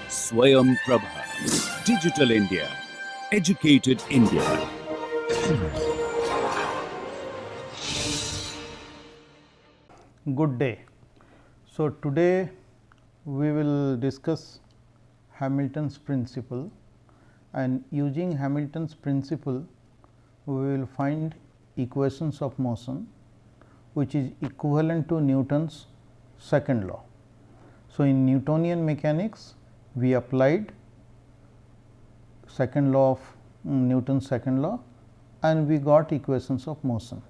Swayam Prabha. Digital India. Educated India. Good day. So, today we will discuss Hamilton's principle, and using Hamilton's principle we will find equations of motion which is equivalent to Newton's second law. So, in Newtonian mechanics we applied second law of Newton's second law and we got equations of motion.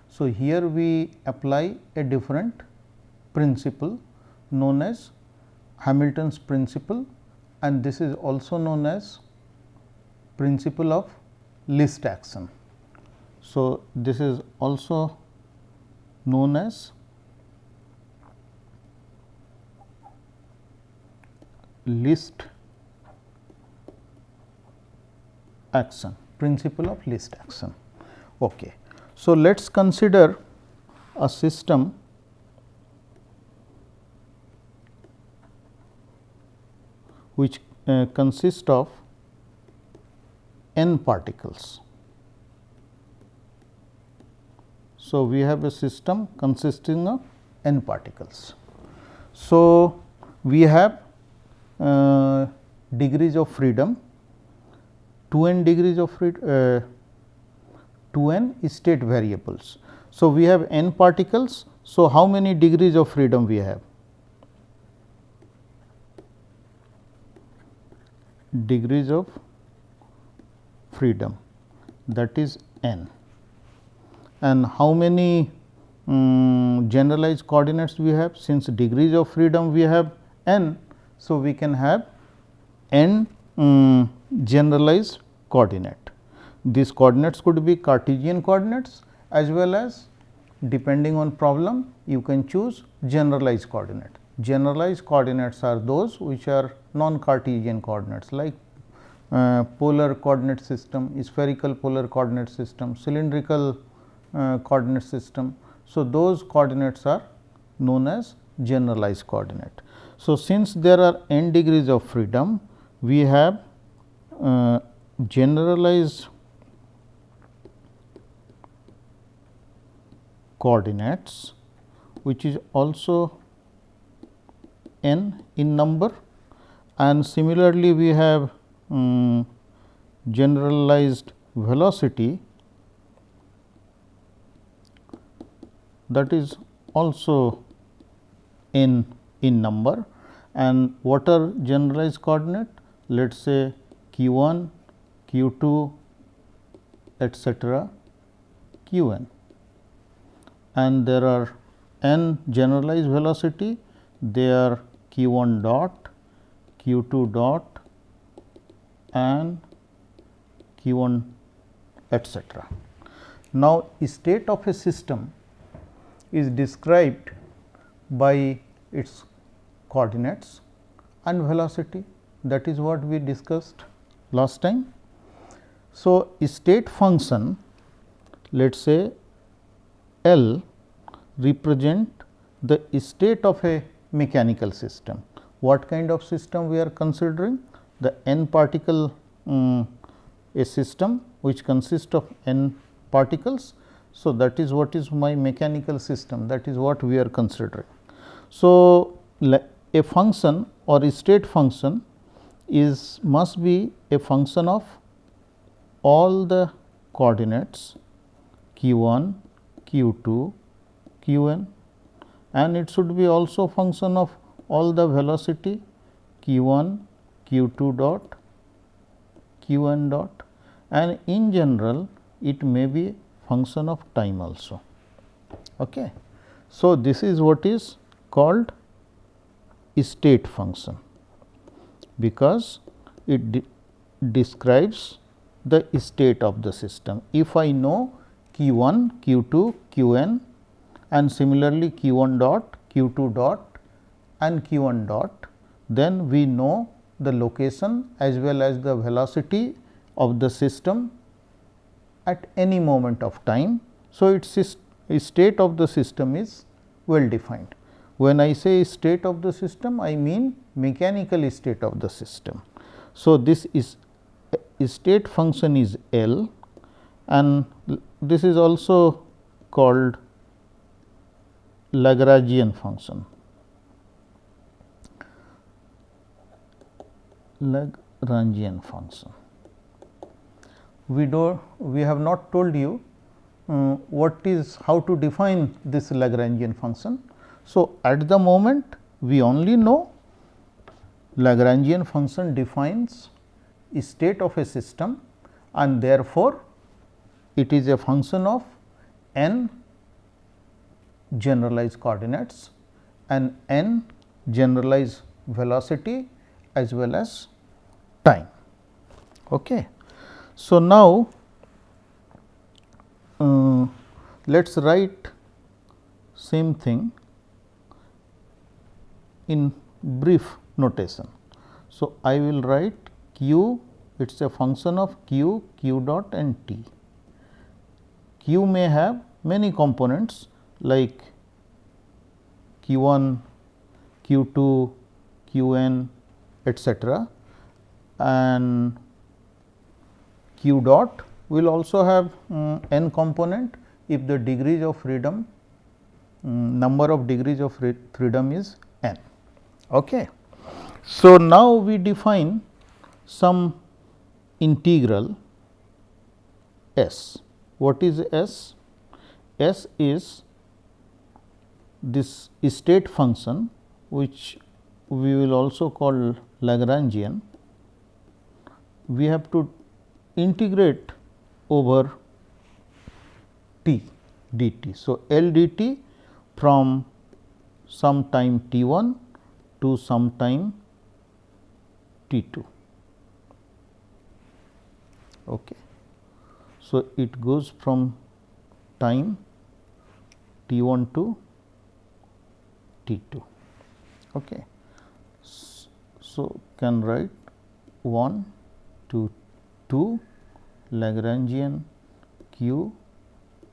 So, here we apply a different principle known as Hamilton's principle, and this is also known as principle of least action. So, this is also known as least action, principle of least action. Okay. So, let us consider a system which consists of n particles. So, we have a system consisting of n particles. So, we have degrees of freedom, 2n degrees of freedom, 2n state variables. So, we have n particles. So, how many degrees of freedom we have? Degrees of freedom, that is n. And how many generalized coordinates we have? Since degrees of freedom we have n, so we can have n generalized coordinate. These coordinates could be Cartesian coordinates as well as, depending on problem, you can choose generalized coordinate. Generalized coordinates are those which are non-Cartesian coordinates, like polar coordinate system, spherical polar coordinate system, cylindrical coordinate system. So, those coordinates are known as generalized coordinate. So, since there are n degrees of freedom, we have generalized coordinates which is also n in number, and similarly we have generalized velocity, that is also n in number. And what are generalized coordinate? Let us say q 1, q 2, etcetera, q n. And there are n generalized velocity, they are q 1 dot, q 2 dot and q 1 etcetera. Now, state of a system is described by its coordinates and velocity, that is what we discussed last time. So, state function, let us say L, represent the state of a mechanical system. What kind of system we are considering? The n particle a system which consists of n particles. So, that is what is my mechanical system, that is what we are considering. So, a function or a state function is must be a function of all the coordinates q 1, q 2, q n, and it should be also function of all the velocity q 1, q 2 dot, q n dot, and in general it may be function of time also. Okay. So, this is what is called state function, because it describes the state of the system. If I know q 1, q 2, q n and similarly q 1 dot, q 2 dot and q 1 dot, then we know the location as well as the velocity of the system at any moment of time. So, its state of the system is well defined. When I say state of the system, I mean mechanical state of the system. So, this is state function is L, and this is also called Lagrangian function. Lagrangian function. We have not told you what is how to define this Lagrangian function. So, at the moment we only know Lagrangian function defines a state of a system, and therefore, it is a function of n generalized coordinates and n generalized velocity as well as time. Okay. So, now let us write same thing in brief notation. So, I will write q, it is a function of q, q dot and t. Q may have many components like q 1, q 2, q n etcetera, and q dot will also have n component if the degrees of freedom number of degrees of freedom is n. Okay. So, now we define some integral s. What is s? S is this state function, which we will also call Lagrangian. We have to integrate over t dt. So, L dt from some time t 1 to some time t 2. Okay. So, it goes from time t 1 to t 2. Okay. So, can write 1 to 2 Lagrangian q,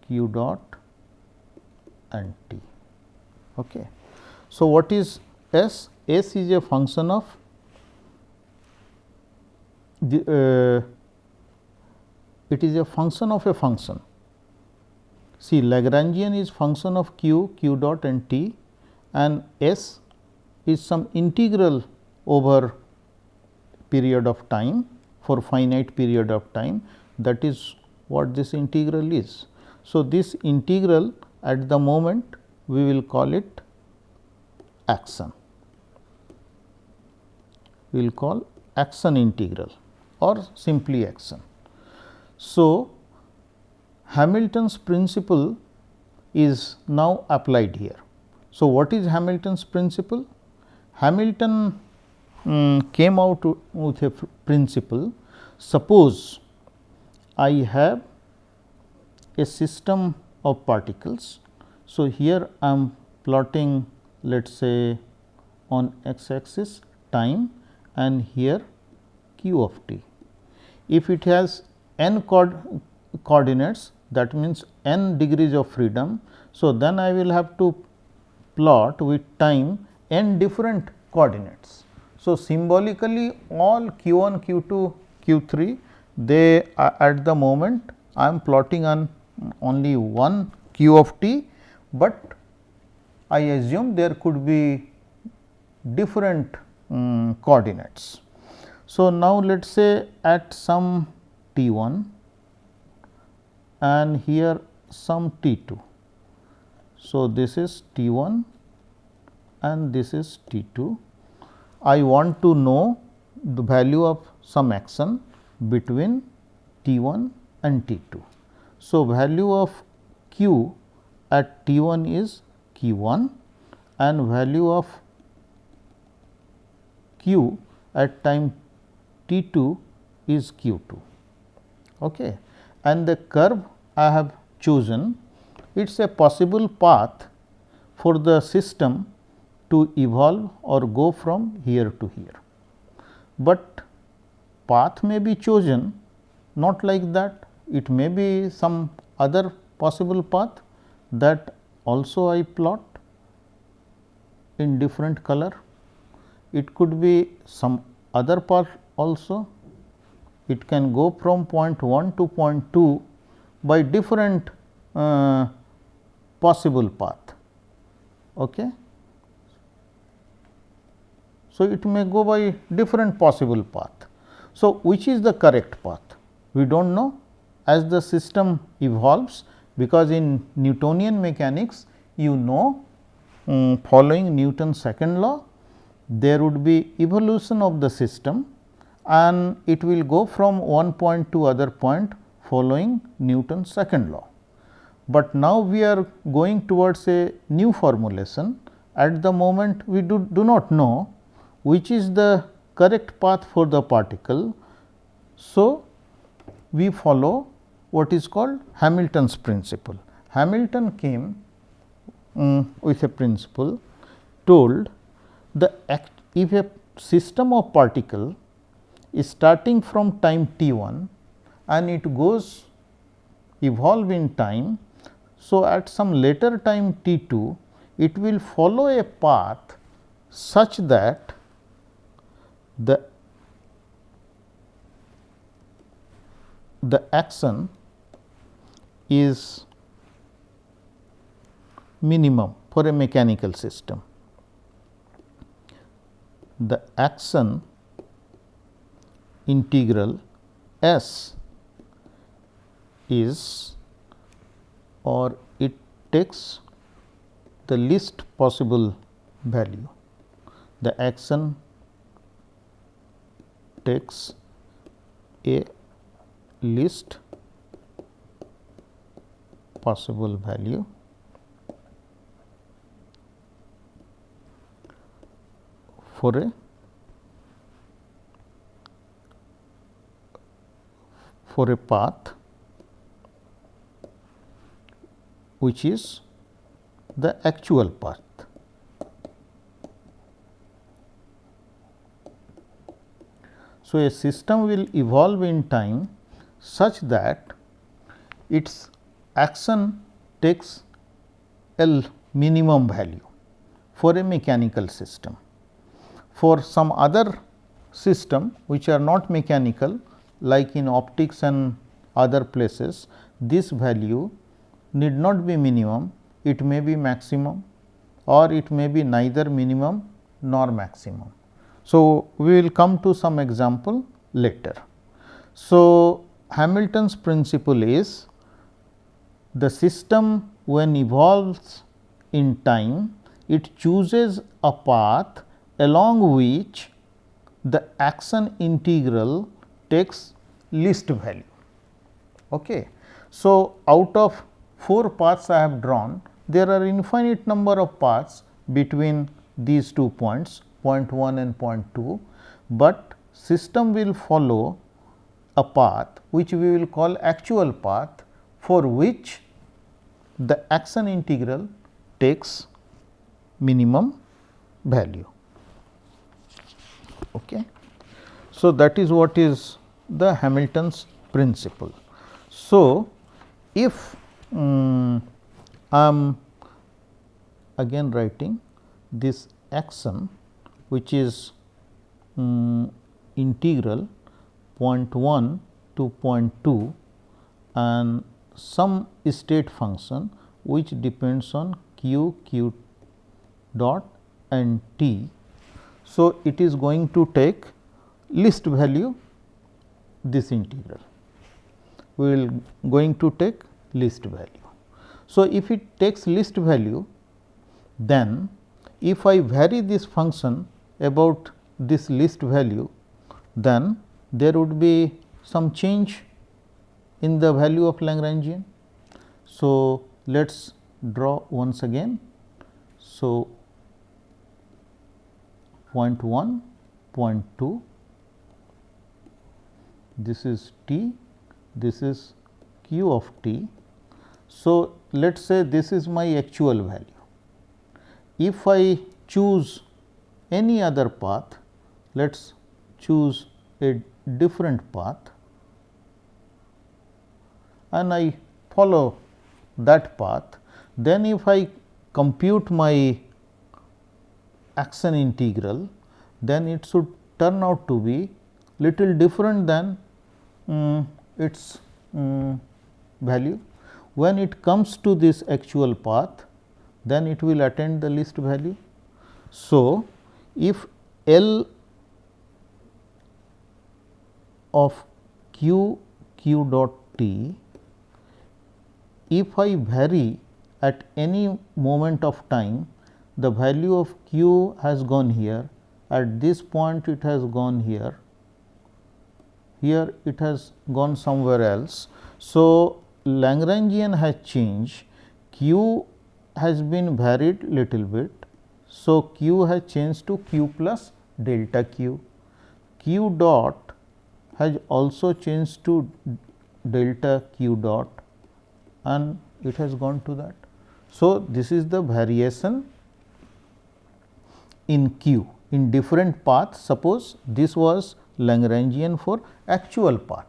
q dot and t. Okay. So, what is s? S is a function of the it is a function of a function. See, Lagrangian is function of q, q dot and t, and s is some integral over period of time for finite period of time. That is what this integral is. So, this integral at the moment we will call it action. We will call action integral or simply action. So, Hamilton's principle is now applied here. So, what is Hamilton's principle? Hamilton came out with a principle. Suppose I have a system of particles. So, here I am plotting, let us say, on x axis time and here q of t. If it has n coordinates, that means n degrees of freedom. So, then I will have to plot with time n different coordinates. So, symbolically all q 1, q 2, q 3 they are at the moment I am plotting on only one q of t, but I assume there could be different coordinates. So, now let us say at some t 1 and here some t 2. So, this is t 1 and this is t 2. I want to know the value of some action between t 1 and t 2. So, value of q at t 1 is q 1 and value of q at time t 2 is q 2. Okay. And the curve I have chosen, it is a possible path for the system to evolve or go from here to here, but path may be chosen not like that. it may be some other possible path that also I plot in different color. It could be some other path also. It can go from point 1 to point 2 by different possible path. Okay. So, it may go by different possible path. So, which is the correct path? We do not know as the system evolves, because in Newtonian mechanics you know following Newton's second law there would be evolution of the system and it will go from one point to other point following Newton's second law. But now we are going towards a new formulation. At the moment we do not know which is the correct path for the particle. So, we follow what is called Hamilton's principle. Hamilton came with a principle told if a system of particle is starting from time t 1 and it goes evolve in time. So, at some later time t 2 it will follow a path such that the action is minimum for a mechanical system. The action integral S is, or it takes the least possible value. The action takes a least possible value for a path which is the actual path. So, a system will evolve in time such that its action takes a minimum value for a mechanical system. For some other system which are not mechanical, like in optics and other places, this value need not be minimum, it may be maximum or it may be neither minimum nor maximum. So, we will come to some example later. So, Hamilton's principle is the system when evolves in time, it chooses a path along which the action integral takes least value. Okay. So, out of 4 paths I have drawn, there are infinite number of paths between these 2 points, point 1 and point 2, but system will follow a path which we will call actual path, for which the action integral takes minimum value. Okay. So, that is what is the Hamilton's principle. So, if I am again writing this action which is integral point 1 to point 2 and some state function which depends on q, q dot and t. So, it is going to take least value this integral, we will going to take least value. So, if it takes least value, then if I vary this function about this least value, then there would be some change in the value of Lagrangian. So, let us draw once again. So, point 1, point 2, this is t, this is q of t. So, let us say this is my actual value. If I choose any other path, let us choose a different path. and I follow that path, then if I compute my action integral, then it should turn out to be little different than its value. When it comes to this actual path, then it will attain the least value. So, if L of q dot t, if I vary at any moment of time, the value of q has gone here, at this point it has gone here, here it has gone somewhere else. So, Lagrangian has changed, q has been varied little bit. So, q has changed to q plus delta q, q dot has also changed to delta q dot, and it has gone to that. So, this is the variation in q in different paths. Suppose this was Lagrangian for actual path,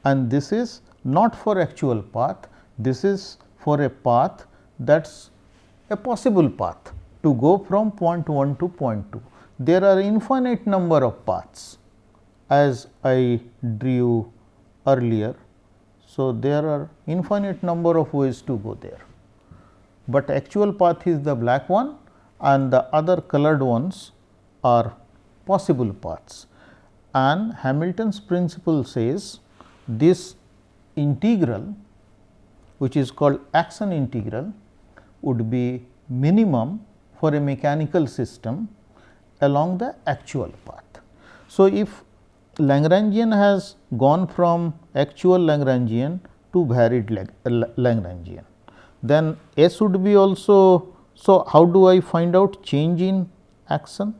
and this is not for actual path, this is for a path that is a possible path to go from point 1 to point 2. There are infinite number of paths as I drew earlier. So, there are infinite number of ways to go there, but actual path is the black one and the other colored ones are possible paths. And Hamilton's principle says this integral, which is called action integral, would be minimum for a mechanical system along the actual path. So, if Lagrangian has gone from actual Lagrangian to varied Lagrangian, then S would be also. So, how do I find out change in action?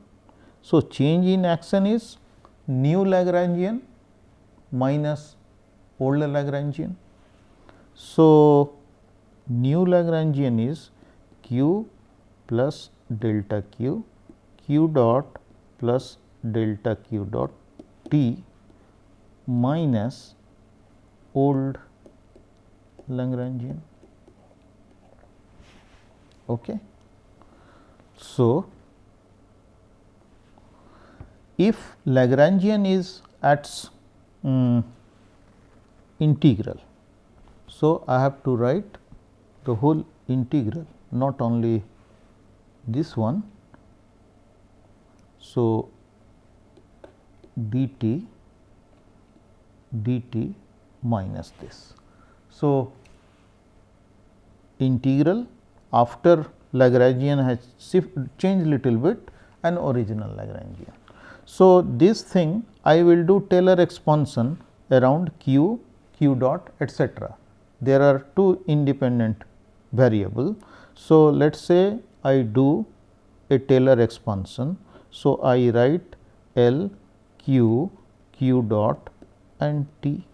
So, change in action is new Lagrangian minus old Lagrangian. So, new Lagrangian is q plus delta q, q dot plus delta q dot t minus old Lagrangian. Okay. So, if Lagrangian is at integral, so I have to write the whole integral, not only this one. So, dt minus this. So, integral after Lagrangian has changed little bit and original Lagrangian. So, this thing I will do Taylor expansion around q, q dot etcetera. There are two independent variable. So, let us say I do a Taylor expansion. So, I write L q, q dot and t,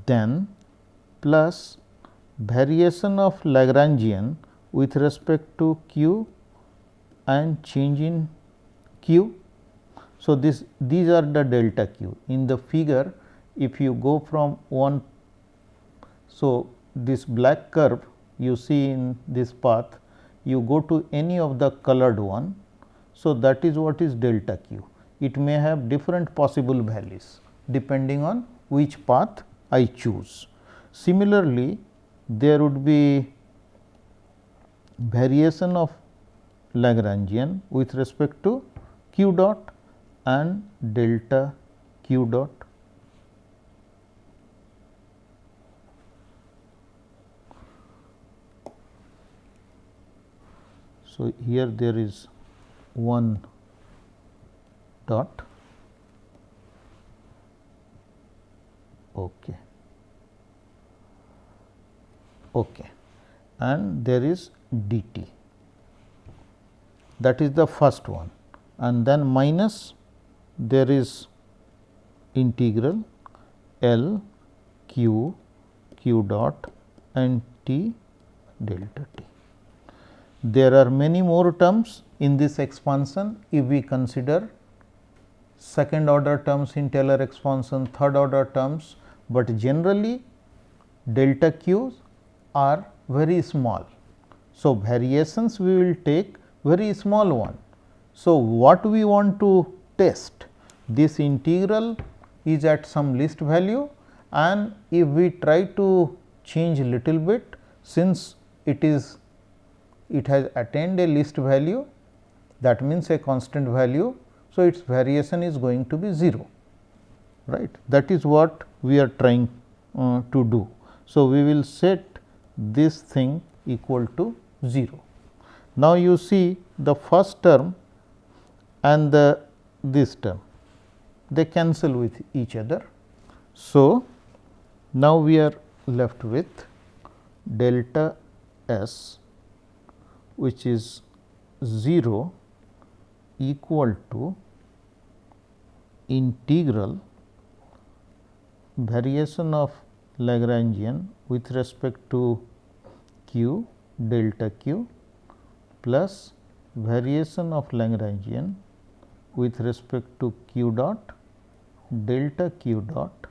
then plus variation of Lagrangian with respect to q and change in q. So, these are the delta q. In the figure, if you go from one, so this black curve you see in this path, you go to any of the colored one. So, that is what is delta q. It may have different possible values depending on which path I choose. Similarly, there would be variation of Lagrangian with respect to q dot and delta q dot. So, here there is one dot. Okay. Okay. And there is dt, that is the first one, and then minus there is integral L q, q dot and t delta t. There are many more terms in this expansion if we consider second order terms in Taylor expansion, third order terms, but generally delta q's are very small. So, variations we will take very small one. So, what we want to test? This integral is at some least value, and if we try to change little bit, since it has attained a least value, that means a constant value. So, its variation is going to be 0, right. That is what we are trying to do. So, we will set this thing equal to 0. Now, you see the first term and this term, they cancel with each other. So, now we are left with delta s, which is 0 equal to integral variation of Lagrangian with respect to q delta q plus variation of Lagrangian with respect to q dot delta q dot,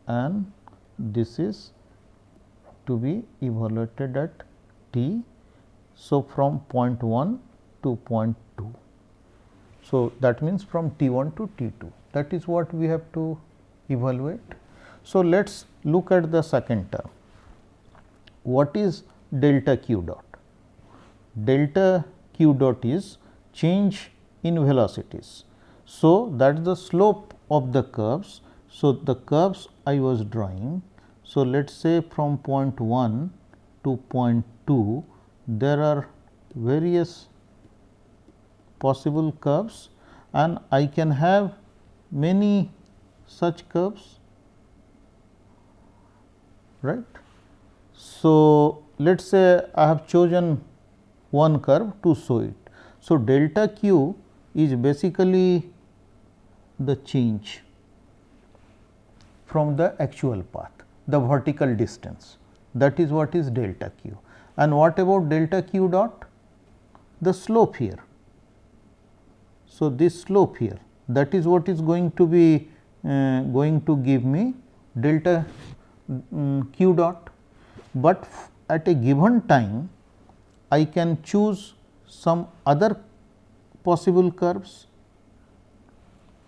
and this is to be evaluated at t. So, from point 1 to point 2. So, that means from T 1 to T 2, that is what we have to evaluate. So, let us look at the second term. What is delta q dot? Delta q dot is change in velocities. So, that is the slope of the curves. So, the curves I was drawing. So, let us say from point 1 to point 2, there are various possible curves, and I can have many such curves, right. So, let us say I have chosen one curve to show it. So, delta q is basically the change from the actual path, the vertical distance, that is what is delta q. And what about delta q dot? The slope here. So, this slope here, that is what is going to be going to give me delta q dot, but at a given time I can choose some other possible curves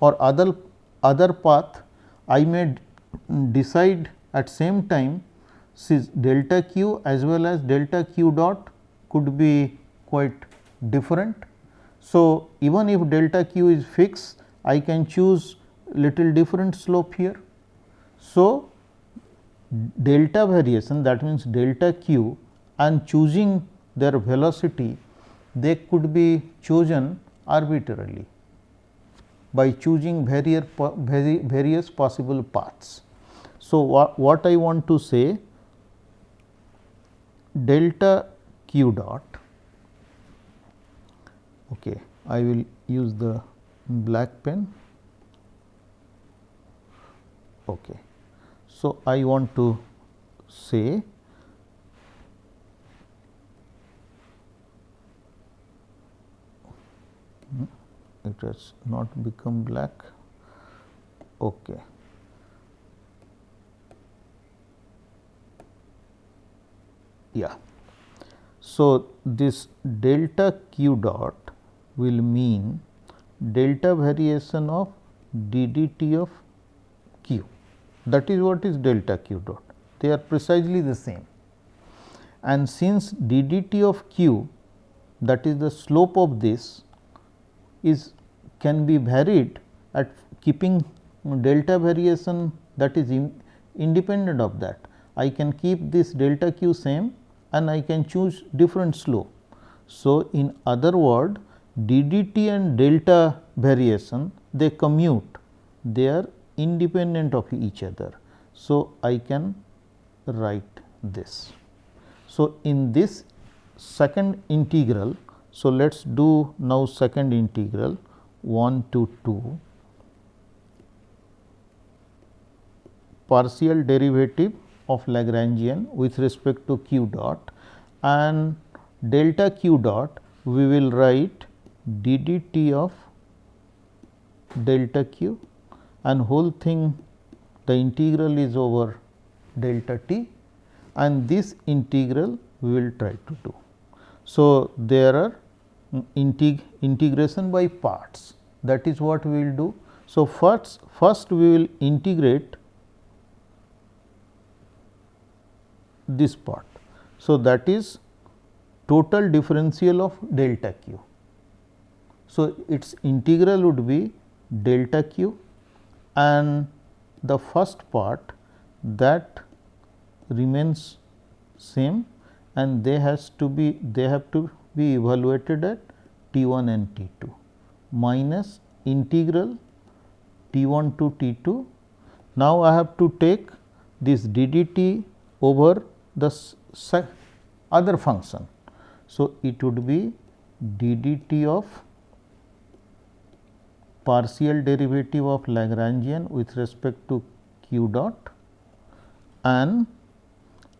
or other path. I may decide at same time since delta q as well as delta q dot could be quite different. So, even if delta q is fixed, I can choose little different slope here. So, delta variation, that means delta q, and choosing their velocity, they could be chosen arbitrarily by choosing various possible paths. So, what I want to say, delta q dot, okay, I will use the black pen. Okay. So, I want to say it has not become black. Okay. Yeah. So, this delta q dot will mean delta variation of d dt of q, that is what is delta q dot, they are precisely the same. And since d dt of q, that is the slope of this, is can be varied at keeping delta variation, that is independent of that. I can keep this delta q same and I can choose different slope. So, in other word, d dt and delta variation, they commute, they are independent of each other. So, I can write this. So, in this second integral, so let us do now second integral 1 to 2, partial derivative of Lagrangian with respect to q dot, and delta q dot we will write d dt of delta q, and whole thing the integral is over delta t, and this integral we will try to do. So, there are integration by parts, that is what we will do. So, first we will integrate this part. So, that is total differential of delta q. So, its integral would be delta q, and the first part that remains same, and they have to be evaluated at t 1 and t 2 minus integral t 1 to t 2. Now, I have to take this d dt over the other function. So, it would be d dt of partial derivative of Lagrangian with respect to q dot, and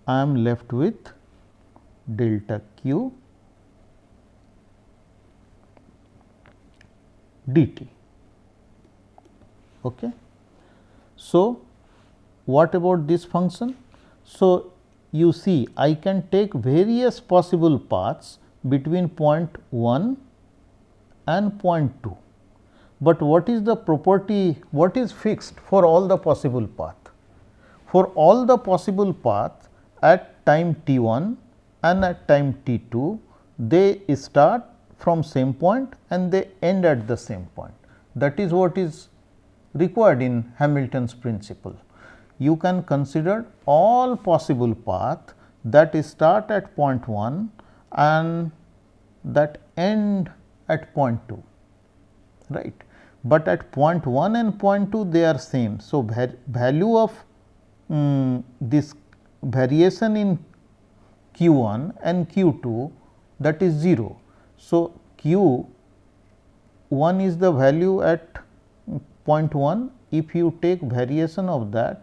I am left with delta q dt. Okay. So, what about this function? So, you see I can take various possible paths between point 1 and point 2, but what is the property, what is fixed for all the possible path? For all the possible path at time t 1 and at time t 2, they start from same point and they end at the same point. That is what is required in Hamilton's principle. You can consider all possible path that start at point 1 and that end at point 2, right. But at point 1 and point 2 they are same. So, value of this variation in q 1 and q 2, that is 0. So, q 1 is the value at point 1, if you take variation of that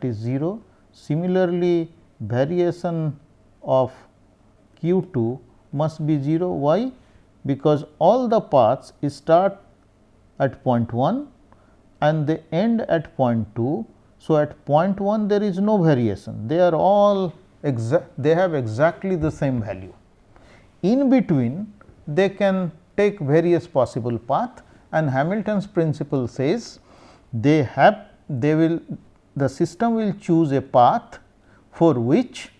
is 0. Similarly, variation of q 2 must be 0. Why? Because all the paths start at point 1 and they end at point 2. So, at point 1 there is no variation, they are all they have exactly the same value. In between they can take various possible path, and Hamilton's principle says the system will choose a path for which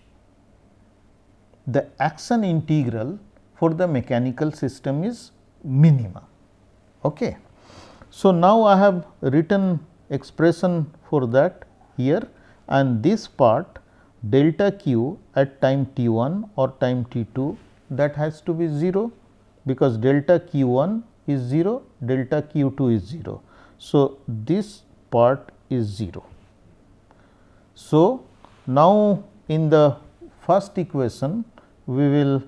the action integral for the mechanical system is minima. Okay. So, now I have written expression for that here, and this part delta q at time t 1 or time t 2, that has to be 0, because delta q 1 is 0, delta q 2 is 0. So, this part is 0. So, now in the first equation we will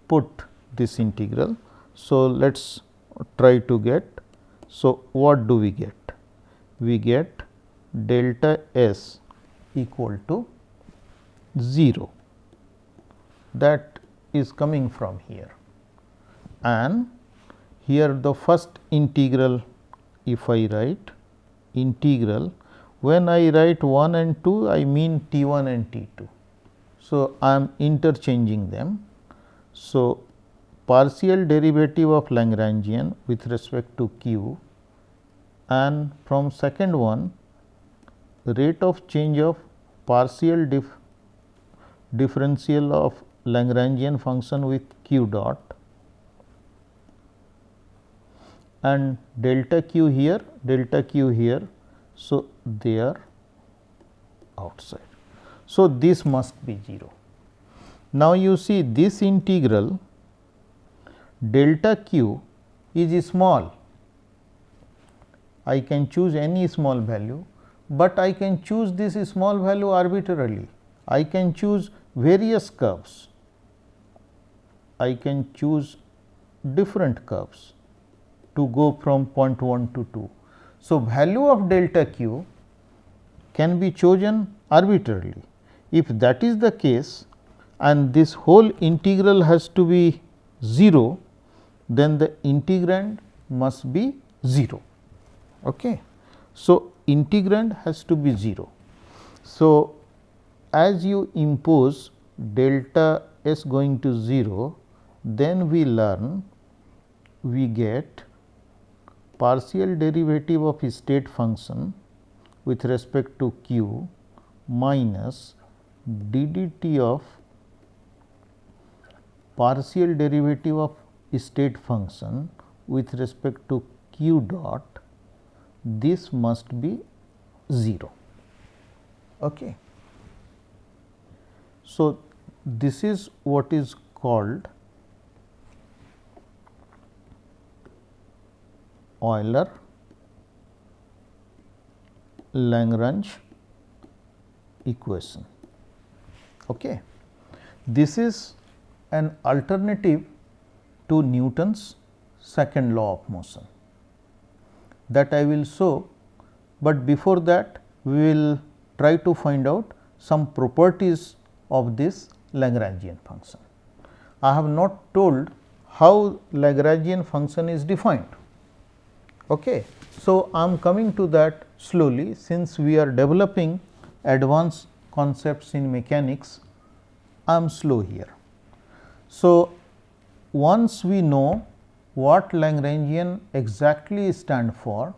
put this integral. So, let us try to get. So, what do we get? We get delta s equal to 0, that is coming from here, and here the first integral, if I write integral, when I write 1 and 2 I mean t 1 and t 2. So, I am interchanging them. So, partial derivative of Lagrangian with respect to q, and from second one rate of change of partial differential of Lagrangian function with q dot, and delta q here, delta q here. So, they are outside. So, this must be 0. Now, you see this integral delta q is small. I can choose any small value, but I can choose this small value arbitrarily. I can choose various curves. I can choose different curves to go from point 1 to 2. So, value of delta q can be chosen arbitrarily. If that is the case and this whole integral has to be 0, then the integrand must be 0. Okay. So, integrand has to be 0. So, as you impose delta s going to 0, then we learn we get partial derivative of state function with respect to q minus d dt of partial derivative of state function with respect to q dot, this must be 0. Okay. So, this is what is called Euler Lagrange equation. Okay. This is an alternative to Newton's second law of motion that I will show, but before that we will try to find out some properties of this Lagrangian function. I have not told how Lagrangian function is defined. Okay. So, I am coming to that slowly, since we are developing advanced concepts in mechanics, I am slow here. So, once we know what Lagrangian exactly stand for,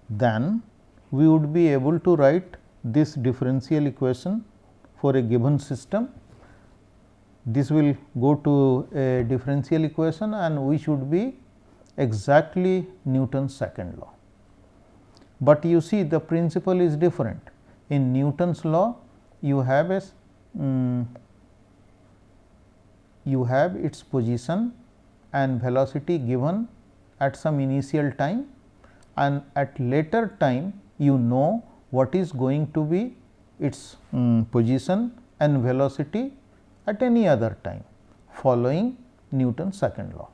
then we would be able to write this differential equation for a given system. This will go to a differential equation and we should be exactly Newton's second law. But you see, the principle is different. In Newton's law, you have a you have its position and velocity given at some initial time, and at later time you know what is going to be its position and velocity at any other time following Newton's second law.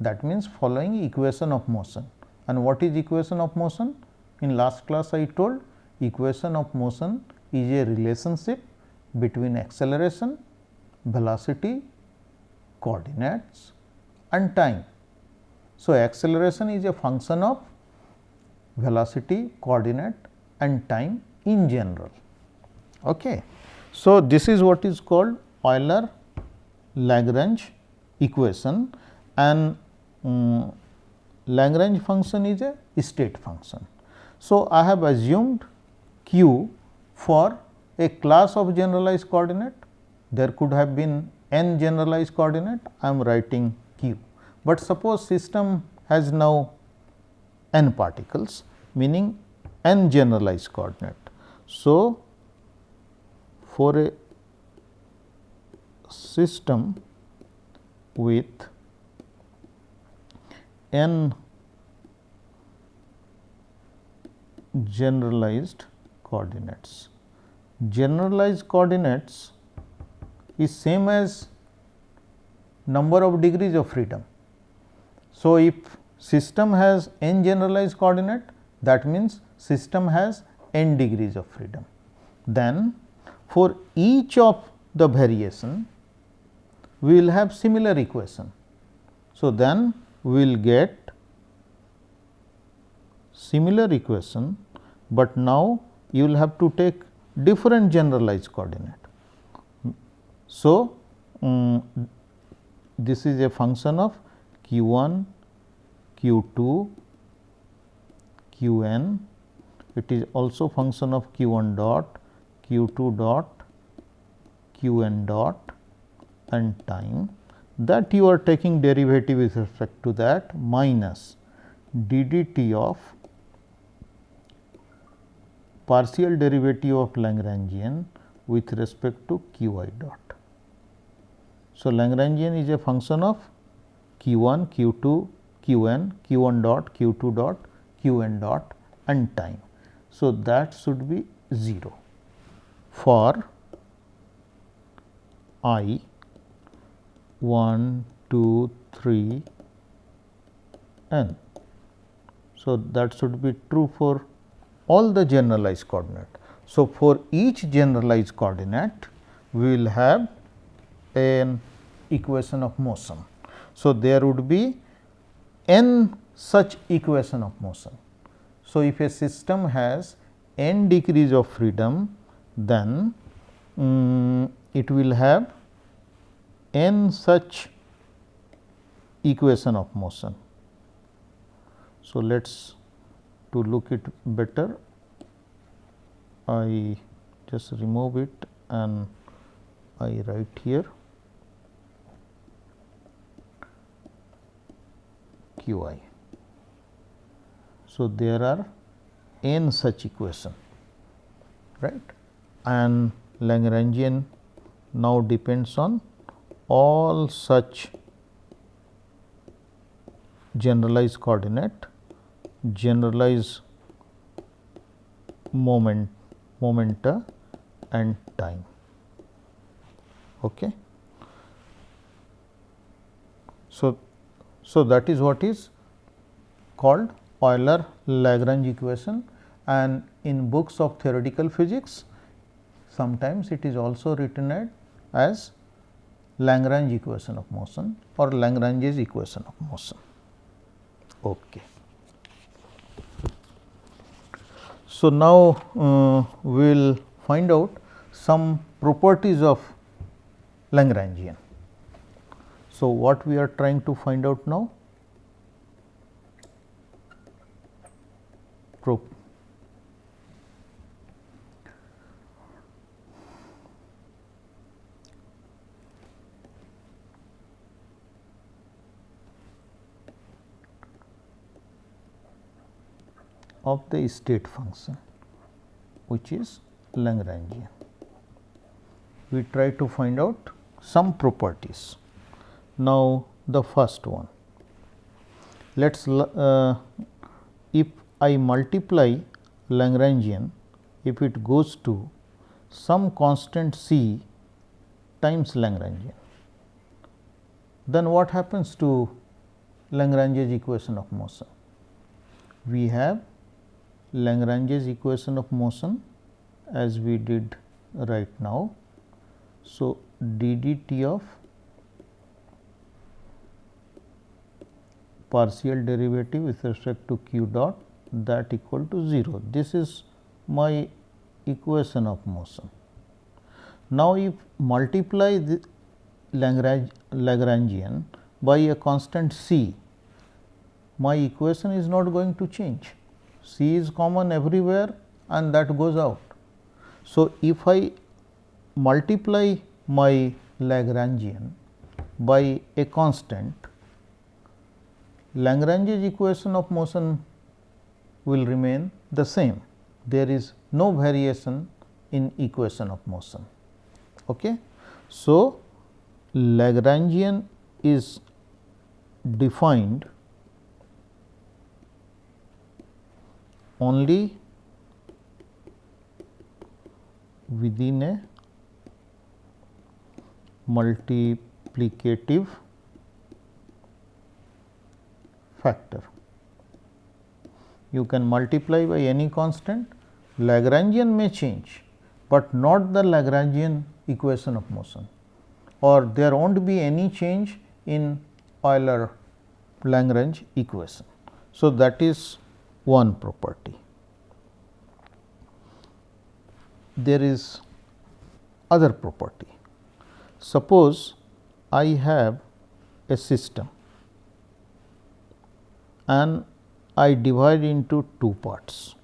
That means following equation of motion. And what is equation of motion? In last class I told equation of motion is a relationship between acceleration, velocity, coordinates and time. So, acceleration is a function of velocity, coordinate and time in general. Okay. So, this is what is called Euler Lagrange equation, and Lagrange function is a state function. So, I have assumed q for a class of generalized coordinate. There could have been n generalized coordinate, I am writing q, but suppose system has now n particles, meaning n generalized coordinate. So, for a system with n generalized coordinates. Generalized coordinates is same as number of degrees of freedom. So, if system has n generalized coordinate, that means system has n degrees of freedom. Then for each of the variation we will have similar equation. So, then we will get similar equation, but now you will have to take different generalized coordinate. So, this is a function of q 1, q 2, q n. It is also function of q 1 dot, q 2 dot, q n dot and time, that you are taking derivative with respect to that, minus d dt of partial derivative of Lagrangian with respect to q I dot. So, Lagrangian is a function of q 1, q 2, q n, q 1 dot, q 2 dot, q n dot and time. So, that should be 0 for I 1, 2, 3 n. So, that should be true for all the generalized coordinate. So, for each generalized coordinate we will have an equation of motion. So, there would be n such equation of motion. So, if a system has n degrees of freedom, then it will have n such equation of motion. So, let us to look it better, I just remove it and I write here q I. So, there are n such equation, right, and Lagrangian now depends on all such generalized coordinate, generalized momenta and time. Okay. So, that is what is called Euler-Lagrange equation, and in books of theoretical physics sometimes it is also written as Lagrange equation of motion or Lagrange's equation of motion. Okay. So, now we will find out some properties of Lagrangian. So, what we are trying to find out now? Of the state function, which is Lagrangian. We try to find out some properties. Now, the first one, let us if I multiply Lagrangian, if it goes to some constant c times Lagrangian, then what happens to Lagrange's equation of motion? We have Lagrange's equation of motion as we did right now. So, d dt of partial derivative with respect to q dot, that equal to 0. This is my equation of motion. Now, if multiply the Lagrangian by a constant c, my equation is not going to change. C is common everywhere and that goes out. So, if I multiply my Lagrangian by a constant, Lagrange's equation of motion will remain the same. There is no variation in equation of motion. Okay. So, Lagrangian is defined only within a multiplicative factor. You can multiply by any constant, Lagrangian may change, but not the Lagrangian equation of motion, or there will not be any change in Euler-Lagrange equation. So, that is one property. There is other property. Suppose I have a system and I divide into two parts.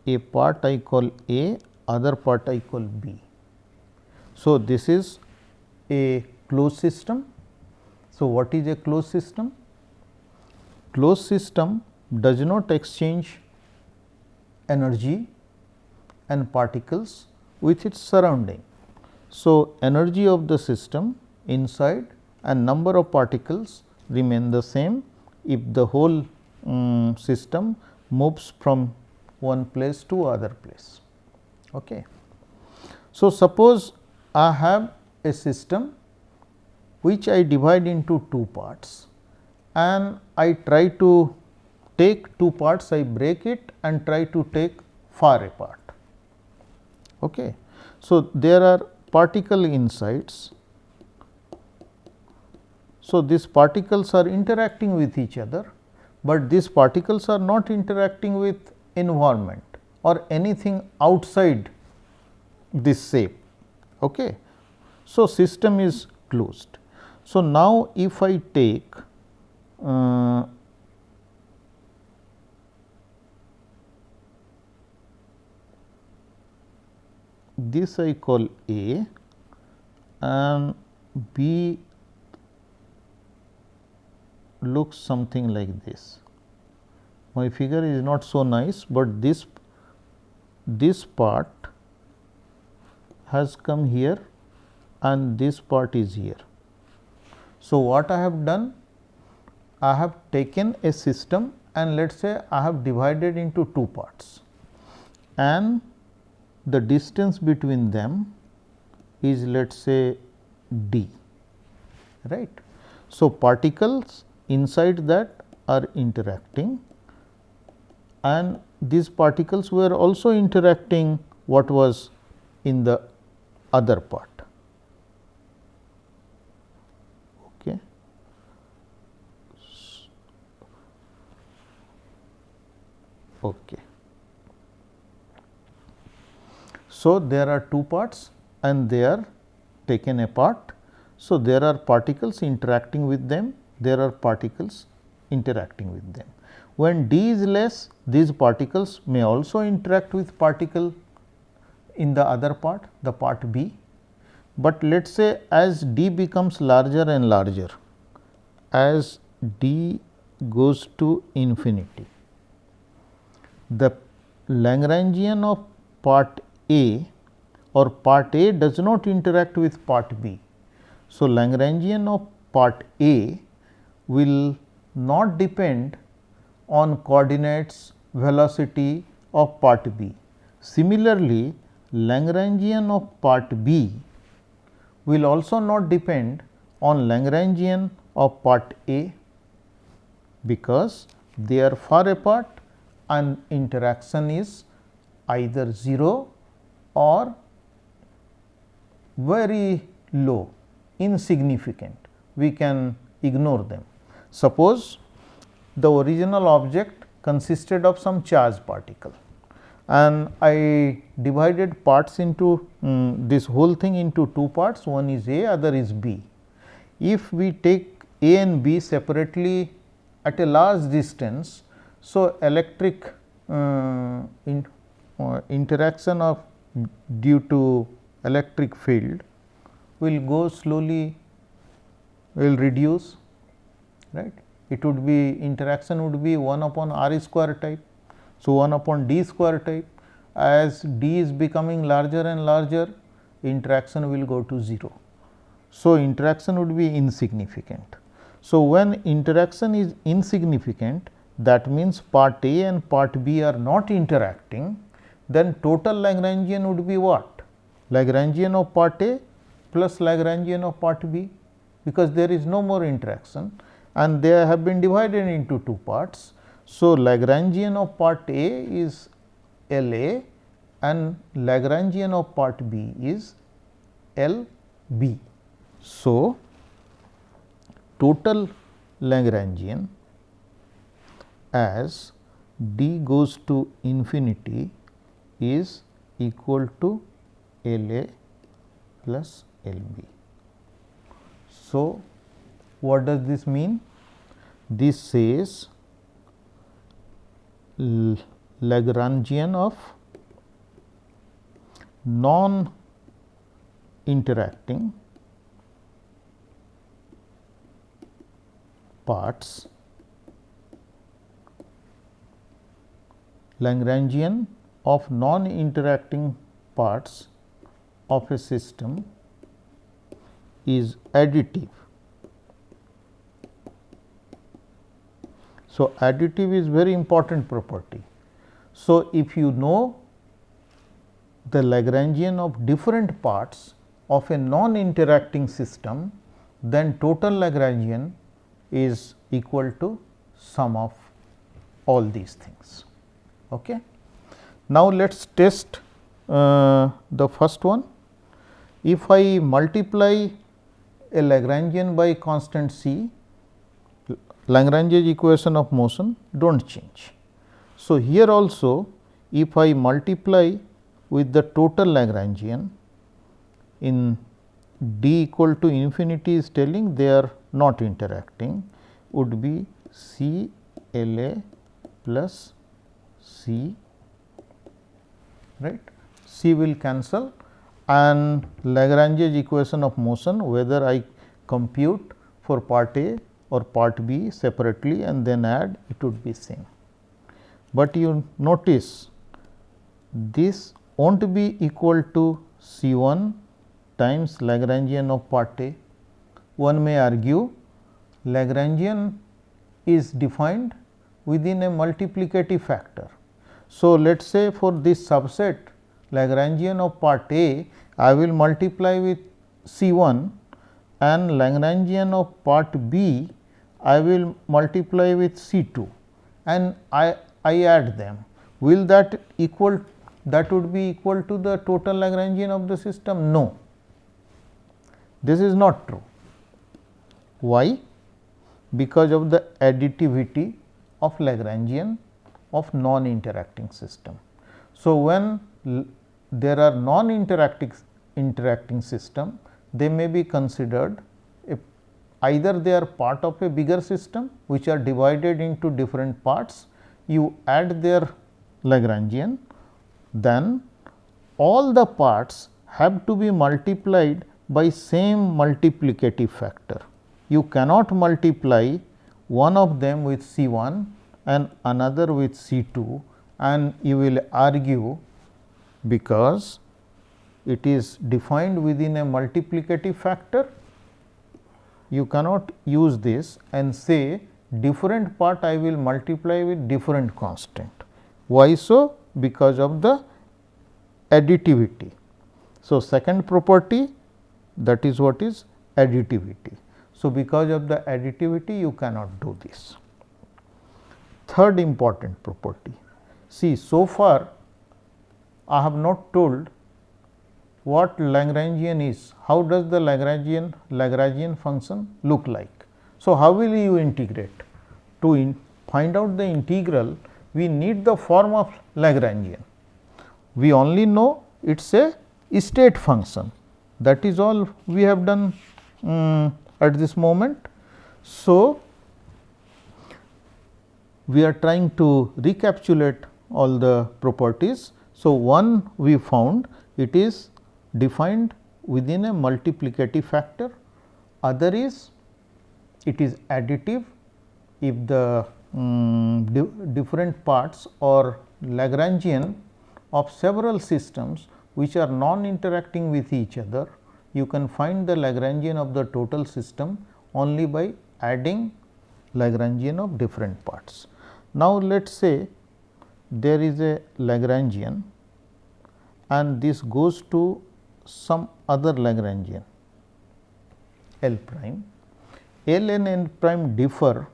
A part I call A, other part I call B. So, this is a closed system. So, what is a closed system? Closed system does not exchange energy and particles with its surrounding. So, energy of the system inside and number of particles remain the same if the whole system moves from one place to other place. Okay. So, suppose I have a system which I divide into two parts and I try to take two parts, I break it and try to take far apart. Okay. So, there are particle insides. So, these particles are interacting with each other, but these particles are not interacting with environment or anything outside this shape. Okay. So, system is closed. So, now if I take this I call A and B looks something like this. My figure is not so nice, but this part has come here and this part is here. So, what I have done? I have taken a system and let us say I have divided into two parts and the distance between them is let us say d, right. So, particles inside that are interacting and these particles were also interacting what was in the other part. Okay. Okay. So, there are two parts and they are taken apart. So, there are particles interacting with them, there are particles interacting with them. When d is less, these particles may also interact with particle in the other part, the part B. But let us say as d becomes larger and larger, as d goes to infinity, the Lagrangian of part A or part A does not interact with part B. So, Lagrangian of part A will not depend on coordinates velocity of part B. Similarly, Lagrangian of part B will also not depend on Lagrangian of part A, because they are far apart and interaction is either 0 or very low, insignificant, we can ignore them. Suppose the original object consisted of some charged particle and I divided parts into this whole thing into two parts, one is A, other is B. If we take A and B separately at a large distance, so electric interaction of due to electric field will go slowly, will reduce, right. It would be interaction would be 1 upon r square type. So, 1 upon d square type, as d is becoming larger and larger, interaction will go to 0. So, interaction would be insignificant. So, when interaction is insignificant, that means part A and part B are not interacting, then total Lagrangian would be what? Lagrangian of part A plus Lagrangian of part B, because there is no more interaction and they have been divided into two parts. So, Lagrangian of part A is L A and Lagrangian of part B is L B. So, total Lagrangian as d goes to infinity is equal to L A plus L B. So, what does this mean? This says Lagrangian of non interacting parts, Lagrangian of non interacting parts of a system is additive. So, additive is very important property. So, if you know the Lagrangian of different parts of a non interacting system, then total Lagrangian is equal to sum of all these things. Okay. Now, let us test the first one. If I multiply a Lagrangian by constant C, Lagrange's equation of motion do not change. So, here also if I multiply with the total Lagrangian in d equal to infinity is telling they are not interacting, would be C L A plus C, right. C will cancel and Lagrange's equation of motion, whether I compute for part A or part B separately and then add, it would be same. But you notice this will not be equal to C 1 times Lagrangian of part A. One may argue Lagrangian is defined within a multiplicative factor. So, let us say for this subset Lagrangian of part A, I will multiply with C 1 and Lagrangian of part B, I will multiply with C 2 and I add them. Will that equal, that would be equal to the total Lagrangian of the system? No, this is not true. Why? Because of the additivity of Lagrangian of non-interacting system. So, when there are non-interacting system, they may be considered either they are part of a bigger system which are divided into different parts, you add their Lagrangian, then all the parts have to be multiplied by same multiplicative factor. You cannot multiply one of them with C 1 and another with C 2 and you will argue because it is defined within a multiplicative factor. You cannot use this and say different part I will multiply with different constant. Why so? Because of the additivity. So, second property, that is what is additivity. So, because of the additivity you cannot do this. Third important property, see, so far I have not told what Lagrangian is, how does the Lagrangian function look like. So, how will you integrate? To find out the integral, we need the form of Lagrangian. We only know it is a state function, that is all we have done at this moment. So, we are trying to recapitulate all the properties. So, one we found it is defined within a multiplicative factor, other is it is additive if the different parts or Lagrangian of several systems which are non-interacting with each other, you can find the Lagrangian of the total system only by adding Lagrangian of different parts. Now, let us say there is a Lagrangian and this goes to some other Lagrangian L prime. L and N prime differ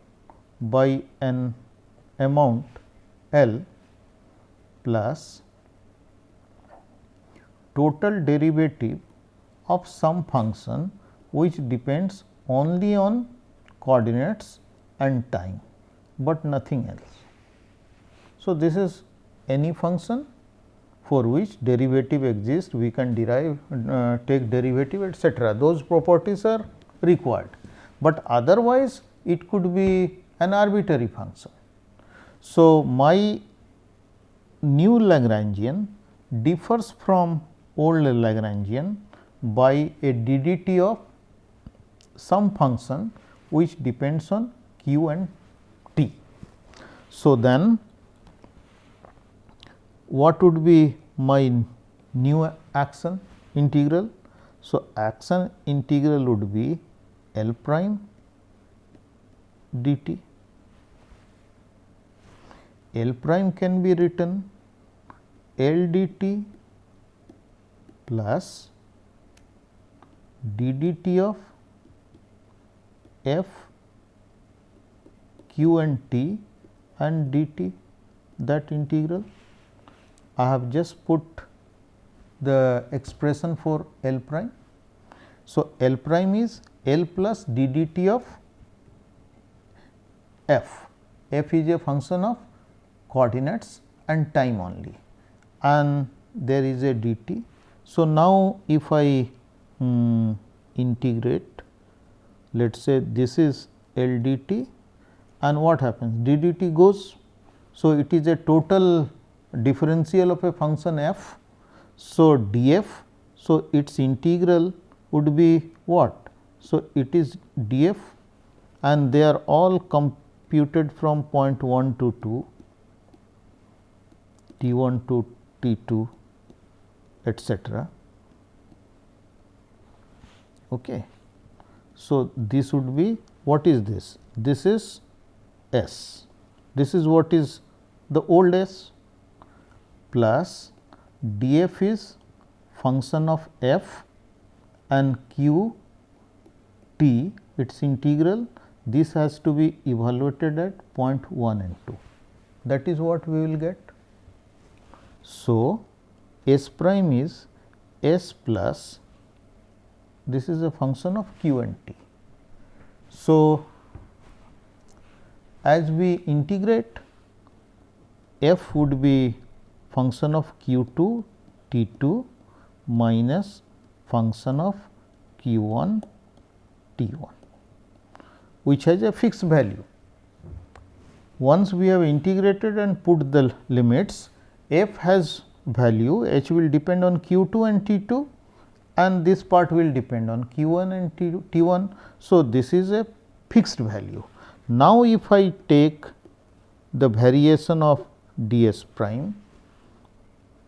by an amount L plus total derivative of some function which depends only on coordinates and time, but nothing else. So, this is any function for which derivative exists, we can derive take derivative etcetera, those properties are required, but otherwise it could be an arbitrary function. So, my new Lagrangian differs from old Lagrangian by a DDT of some function which depends on q and t. So, then what would be my new action integral? So, action integral would be L prime dt. L prime can be written L dt plus d dt of f q and t and dt, that integral. I have just put the expression for L prime. So, L prime is L plus d dt of f. F is a function of coordinates and time only, and there is a dt. So, now if I integrate, let us say this is L dt, and what happens? d dt goes. So, it is a total differential of a function f. So, df. So, its integral would be what? So, it is df, and they are all computed from point 1 to 2, t 1 to t 2, etc. Okay. So, this would be, what is this? This is S. This is what is the old S, plus df is function of f and q t, its integral. This has to be evaluated at point 1 and 2. That is what we will get. So, S prime is S plus, this is a function of q and t. So, as we integrate, f would be function of q 2 t 2 minus function of q 1 t 1, which has a fixed value. Once we have integrated and put the limits, f has value, h will depend on q 2 and t 2, and this part will depend on q 1 and t 1. So, this is a fixed value. Now, if I take the variation of d s prime,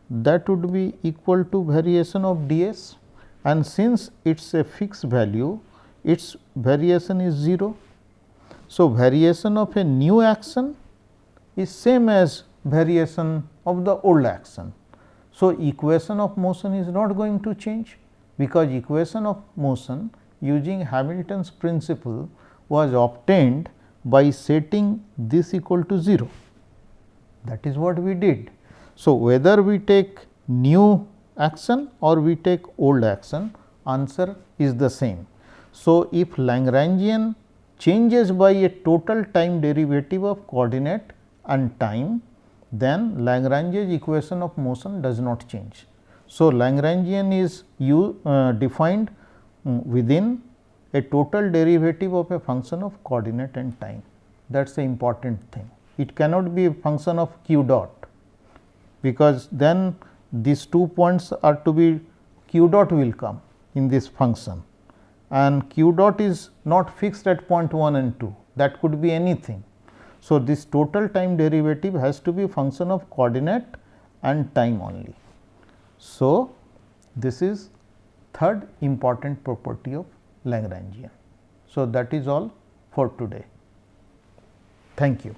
that would be equal to variation of d s, and since it is a fixed value, its variation is 0. So, variation of a new action is same as variation of the old action. So, equation of motion is not going to change, because equation of motion using Hamilton's principle was obtained by setting this equal to 0. That is what we did. So, whether we take new action or we take old action, answer is the same. So, if Lagrangian changes by a total time derivative of coordinate and time, then Lagrange's equation of motion does not change. So, Lagrangian is defined within a total derivative of a function of coordinate and time. That is the important thing. It cannot be a function of q dot, because then these 2 points are to be, q dot will come in this function, and q dot is not fixed at point 1 and 2, that could be anything. So, this total time derivative has to be a function of coordinate and time only. So, this is third important property of Lagrangian. So, that is all for today. Thank you.